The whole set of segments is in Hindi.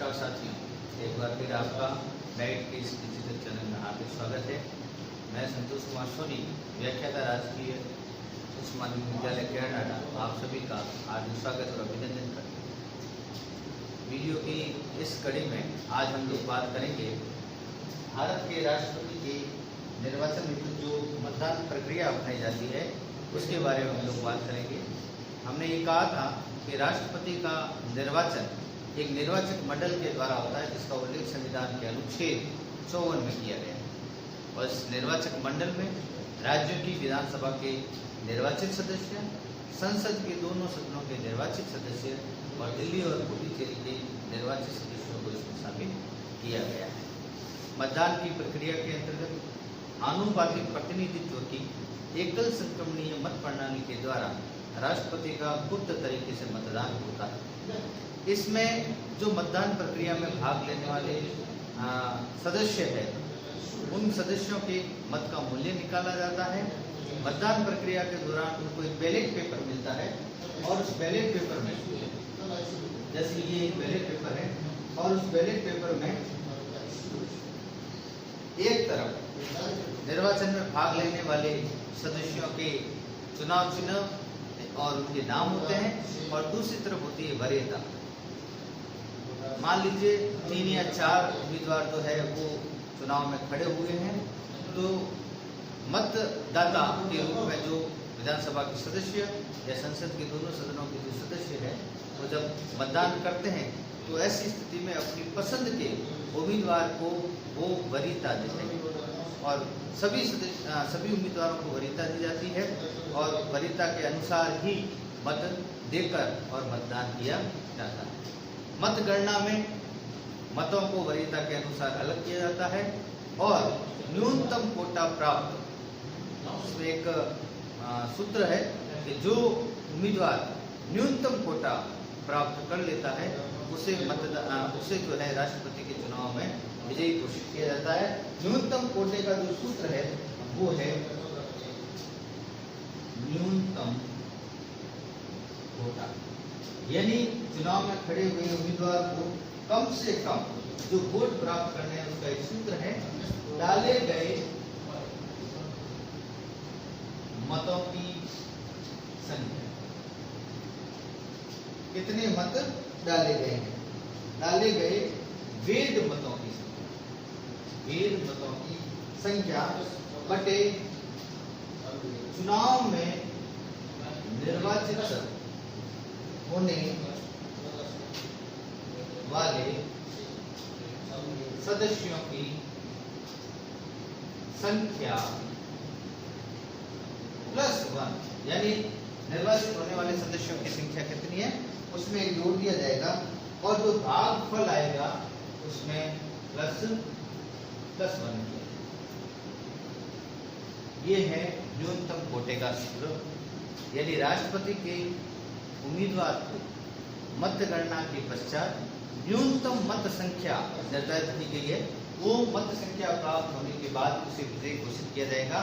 नमस्कार साथियों, एक बार फिर आपका मेरिट के इस डिजिटल चैनल में हार्दिक स्वागत है। मैं संतोष कुमार सोनी, व्याख्याता राजकीय उच्च माध्यमिक विद्यालय केरनाडा, आप सभी का हार्दिक स्वागत और अभिनंदन करते हैं। वीडियो की इस कड़ी में आज हम लोग बात करेंगे भारत के राष्ट्रपति के निर्वाचन में जो मतदान प्रक्रिया अपनाई जाती है उसके बारे में हम लोग बात करेंगे। हमने ये कहा था कि राष्ट्रपति का निर्वाचन एक निर्वाचक मंडल के द्वारा होता है, जिसका उल्लेख संविधान के अनुच्छेद 54 में किया गया है। और इस निर्वाचक मंडल में राज्यों की विधानसभा के निर्वाचित सदस्य, संसद के दोनों सदनों के निर्वाचित सदस्य और दिल्ली और पुडुचेरी के निर्वाचित सदस्यों को इसमें शामिल किया गया है। मतदान की प्रक्रिया के अंतर्गत आनुपातिक प्रतिनिधित्व की एकल संक्रमणीय मत प्रणाली के द्वारा राष्ट्रपति का गुप्त तरीके से मतदान होता है। इसमें जो मतदान प्रक्रिया में भाग लेने वाले सदस्य हैं, उन सदस्यों के मत का मूल्य निकाला जाता है। मतदान प्रक्रिया के दौरान उनको एक बैलेट पेपर मिलता है और उस बैलेट पेपर में, जैसे ये एक बैलेट पेपर है, और उस बैलेट पेपर में एक तरफ निर्वाचन में भाग लेने वाले सदस्यों के चुनाव चिन्ह और उनके नाम होते हैं और दूसरी तरफ होती है वरीयता। मान लीजिए 3 या 4 उम्मीदवार जो है वो चुनाव में खड़े हुए हैं, तो मतदाता के रूप में जो विधानसभा के सदस्य या संसद के दोनों सदनों के जो सदस्य हैं, वो जब मतदान करते हैं तो ऐसी स्थिति में अपनी पसंद के उम्मीदवार को वो वरीयता देते हैं और सभी उम्मीदवारों को वरीयता दी जाती है और वरीयता के अनुसार ही मत देकर और मतदान किया जाता है। मतगणना में मतों को वरीयता के अनुसार अलग किया जाता है और न्यूनतम कोटा प्राप्त, इसमें एक सूत्र है कि जो उम्मीदवार न्यूनतम कोटा प्राप्त कर लेता है उसे जो है राष्ट्रपति के चुनाव में विजयी घोषित किया जाता है। न्यूनतम कोटे का जो सूत्र है वो है न्यूनतम कोटा, यानी चुनाव में खड़े हुए उम्मीदवार को कम से कम जो वोट प्राप्त करने हैं उसका एक सूत्र है, डाले गए मतों की संख्या। कितने मत डाले गए हैं? डाले गए वैध मतों की संख्या, वैध मतों की संख्या बटे चुनाव में निर्वाचित होने वाले सदस्यों की संख्या +1, यानी निर्वाचित होने वाले सदस्यों की संख्या कितनी है उसमें एक जोड़ दिया जाएगा और जो भागफल आएगा उसमें +1। ये है न्यूनतम कोटे का सूत्र, यानी राष्ट्रपति के उम्मीदवार को मतगणना के पश्चात न्यूनतम मत संख्या निर्धारित की गई है, वो मत संख्या प्राप्त होने के बाद उसे विजयी घोषित किया जाएगा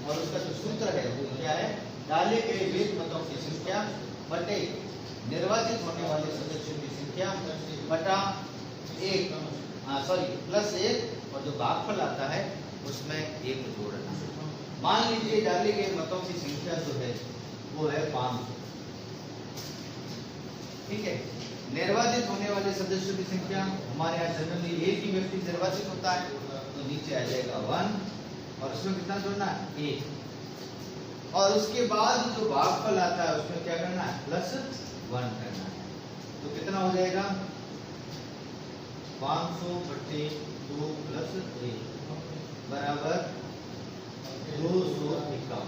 और उसका जो सूत्र है वो क्या है? डाले गए वैध मतों की संख्या बटे निर्वाचित होने वाले सदस्यों की संख्या बटा +1 और जो भागफल आता है उसमें 1 जोड़ना। मान लीजिए डाले गए मतों की संख्या जो है वो है 500, ठीक है। निर्वाचित होने वाले सदस्यों की संख्या, हमारे यहाँ जनरली एक ही व्यक्ति निर्वाचित होता है, तो नीचे आ जाएगा 1 और उसमें कितना जोड़ना है? 1। और उसके बाद जो भागफल आता है उसमें क्या करना है? +1 करना है। तो कितना हो जाएगा? 500/2 + 1 बराबर 251,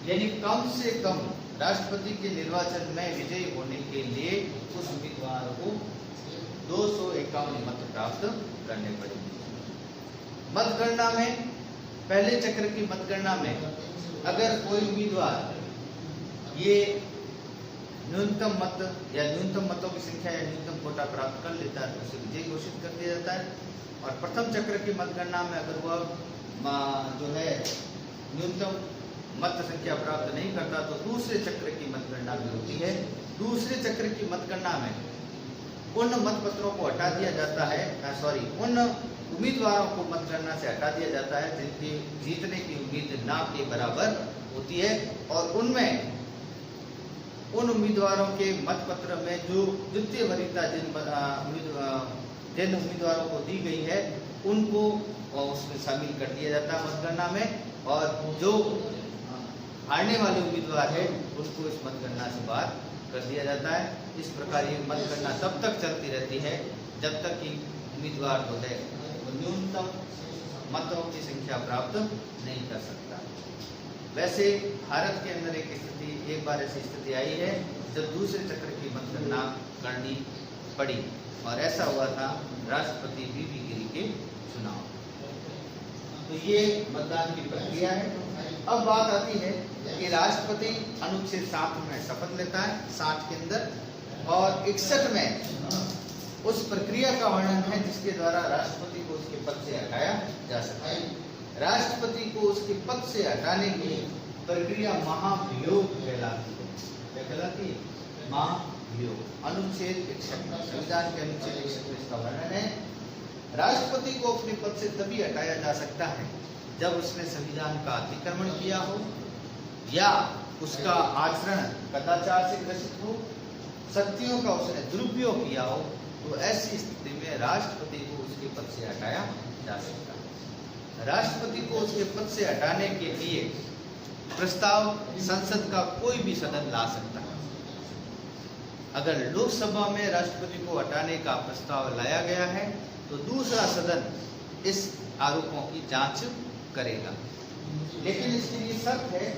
यानी कम से कम राष्ट्रपति के निर्वाचन में विजयी होने के लिए उस उम्मीदवार को 251 मत प्राप्त करने पड़ेंगे। मतगणना में, पहले चक्र की मतगणना में अगर कोई उम्मीदवार ये न्यूनतम मत या न्यूनतम मतों की संख्या या न्यूनतम कोटा प्राप्त कर लेता है तो उसे विजयी घोषित कर दिया जाता है। और प्रथम चक्र की मतगणना में अगर वह जो है न्यूनतम मत संख्या प्राप्त नहीं करता तो दूसरे चक्र की मतगणना भी होती है। दूसरे चक्र की मतगणना में उन मतपत्रों को हटा दिया जाता है, उन उम्मीदवारों को मतगणना से हटा दिया जाता है जिनकी जीतने की उम्मीद ना के बराबर होती है, और उनमें उन उम्मीदवारों के मतपत्र में जो द्वितीय वरीयता जिन उम्मीदवारों को दी गई है उनको उसमें शामिल कर दिया जाता है मतगणना में, और जो हारने वाले उम्मीदवार है उसको इस मतगणना से बाहर कर दिया जाता है। इस प्रकार ये मतगणना तब तक चलती रहती है जब तक कि उम्मीदवार जो है न्यूनतम मतों की संख्या प्राप्त नहीं कर सकता। वैसे भारत के अंदर एक बार ऐसी स्थिति आई है जब दूसरे चक्र की मतगणना करनी पड़ी, और ऐसा हुआ था राष्ट्रपति बीबी गिरी के चुनाव। तो ये मतदान की प्रक्रिया है। अब बात आती है कि राष्ट्रपति अनुच्छेद 7 में शपथ लेता है 60 के अंदर, और 61 में उस प्रक्रिया का वर्णन है जिसके द्वारा राष्ट्रपति को उसके पद से हटाया जा सकता है। राष्ट्रपति को उसके पद से हटाने की प्रक्रिया महाभियोग कहलाती है। क्या कहलाती है? महाभियोग। अनुच्छेद 61 संविधान के अनुच्छेद 61 में इसका वर्णन है। राष्ट्रपति को अपने पद से तभी हटाया जा सकता है जब उसने संविधान का अतिक्रमण किया हो, या उसका आचरण कदाचार से ग्रसित हो, शक्तियों का उसने दुरुपयोग किया हो, तो ऐसी स्थिति में राष्ट्रपति को उसके पद से हटाया जा सकता है। राष्ट्रपति को उसके पद से हटाने के लिए प्रस्ताव संसद का कोई भी सदन ला सकता है। अगर लोकसभा में राष्ट्रपति को हटाने का प्रस्ताव लाया गया है तो दूसरा सदन इस आरोपों की जांच करेगा, लेकिन इसके लिए शर्त है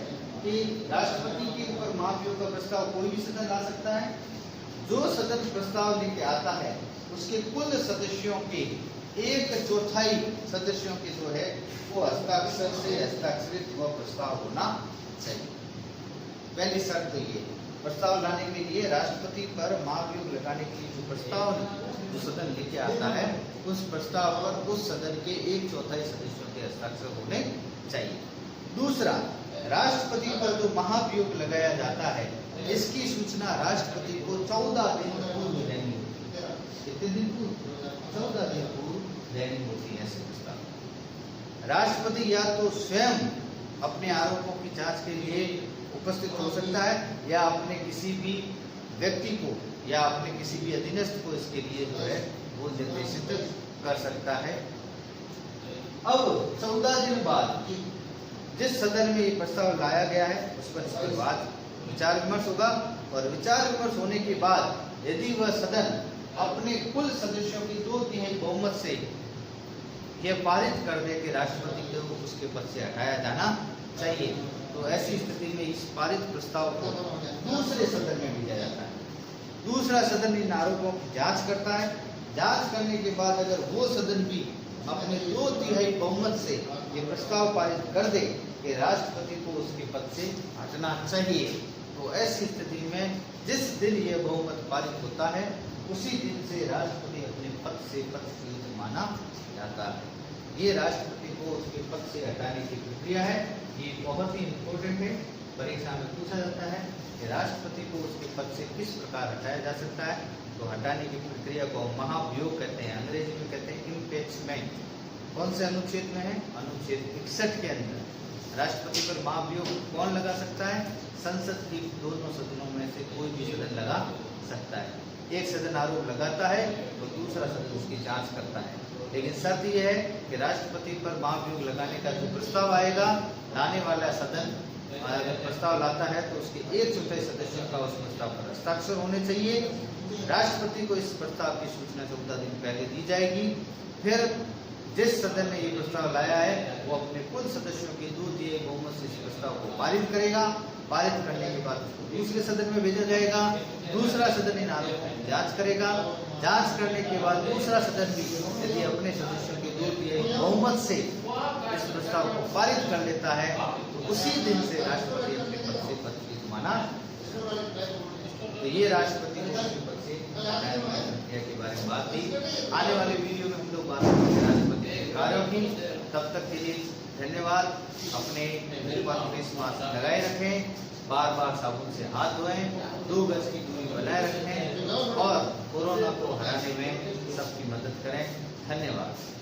कि राष्ट्रपति के ऊपर महाभियोग का प्रस्ताव कोई भी सदन ला सकता है। जो सदन प्रस्ताव लेके आता है उसके कुल सदस्यों के 1/4 सदस्यों के जो है वो हस्ताक्षर से हस्ताक्षरित वह प्रस्ताव होना चाहिए। पहली शर्त तो ये, प्रस्ताव लाने के लिए राष्ट्रपति पर महाभियोग लगाने के लिए जो प्रस्ताव जो सदन लेके आता है उस प्रस्ताव पर उस सदन के 1/4 सदस्यों के हस्ताक्षर होने चाहिए। दूसरा, राष्ट्रपति पर जो महाभियोग लगाया जाता है इसकी सूचना राष्ट्रपति को 14 दिन पूर्व देनी होती है। कितने दिन पूर्व? 14 दिन पूर्व देनी होती है ऐसे प्रस्ताव। राष्ट्रपति या तो स्वयं अपने आरोपों की जांच के लिए उपस्थित हो सकता है, या अपने किसी भी व्यक्ति को या अपने किसी भी अधीनस्थ को इसके लिए जो है वो निर्देशित कर सकता है। अब 14 दिन बाद जिस सदन में ये प्रस्ताव लाया गया है उस पर इसके बाद विचार विमर्श होगा, और विचार विमर्श होने के बाद यदि वह सदन अपने कुल सदस्यों की 2/3 बहुमत से यह पारित कर दे कि राष्ट्रपति को उसके पद से हटाया जाना चाहिए, तो ऐसी स्थिति में इस पारित प्रस्ताव को दूसरे सदन में भेजा जाता है। दूसरा सदन इन आरोपों की जांच करता है। जांच करने के बाद अगर वो सदन भी अपने 2/3 बहुमत से ये प्रस्ताव पारित कर दे कि राष्ट्रपति को उसके पद से हटना चाहिए, तो ऐसी स्थिति में जिस दिन ये बहुमत पारित होता है उसी दिन से राष्ट्रपति अपने पद से पदच्युत माना जाता है। ये राष्ट्रपति को उसके पद से हटाने की प्रक्रिया है। ये बहुत ही इम्पोर्टेंट है। परीक्षा में पूछा जाता है कि राष्ट्रपति को उसके पद से किस प्रकार हटाया जा सकता है, तो हटाने की प्रक्रिया को महाभियोग कहते हैं, अंग्रेजी में कहते हैं इम्पीचमेंट। कौन से अनुच्छेद में है? अनुच्छेद 61 के अंदर राष्ट्रपति पर महाभियोग कौन लगा सकता है? संसद की दोनों सदनों में से कोई भी सदन लगा सकता है। एक सदन आरोप लगाता है तो दूसरा सदन उसकी जांच करता है, लेकिन शर्त यह है कि राष्ट्रपति पर महाभियोग लगाने का जो प्रस्ताव आएगा, लाने वाला सदन अगर प्रस्ताव लाता है तो उसके 1/4 सदस्यों का उस प्रस्ताव पर हस्ताक्षर होने चाहिए। राष्ट्रपति को इस प्रस्ताव की सूचना 14 दिन पहले दी जाएगी। फिर जिस सदन ने ये प्रस्ताव लाया है वो अपने कुल सदस्यों के 2/3 बहुमत से इस प्रस्ताव को पारित करेगा। पारित करने के बाद उसको दूसरे सदन में भेजा जाएगा। दूसरा सदन इन आरोपों की जांच करेगा। जांच करने के बाद दूसरा सदन भी यदि अपने सदस्यों के 2/3 बहुमत से इस प्रस्ताव को पारित कर लेता है तो उसी दिन से राष्ट्रपति अपने पद से पदच्युत माना। तो ये राष्ट्रपति को अपने पद से हटाने वाली प्रक्रिया के बारे में बात थी। आने वाले वीडियो में हम लोग बात करेंगे राष्ट्रपति के कार्यों की। तब तक के लिए धन्यवाद। अपने मुंह पर फेस मास्क लगाए रखें, बार बार साबुन से हाथ धोएं, 2 गज की दूरी बनाए रखें और कोरोना शत्रुओं को हराने में सबकी मदद करें। धन्यवाद।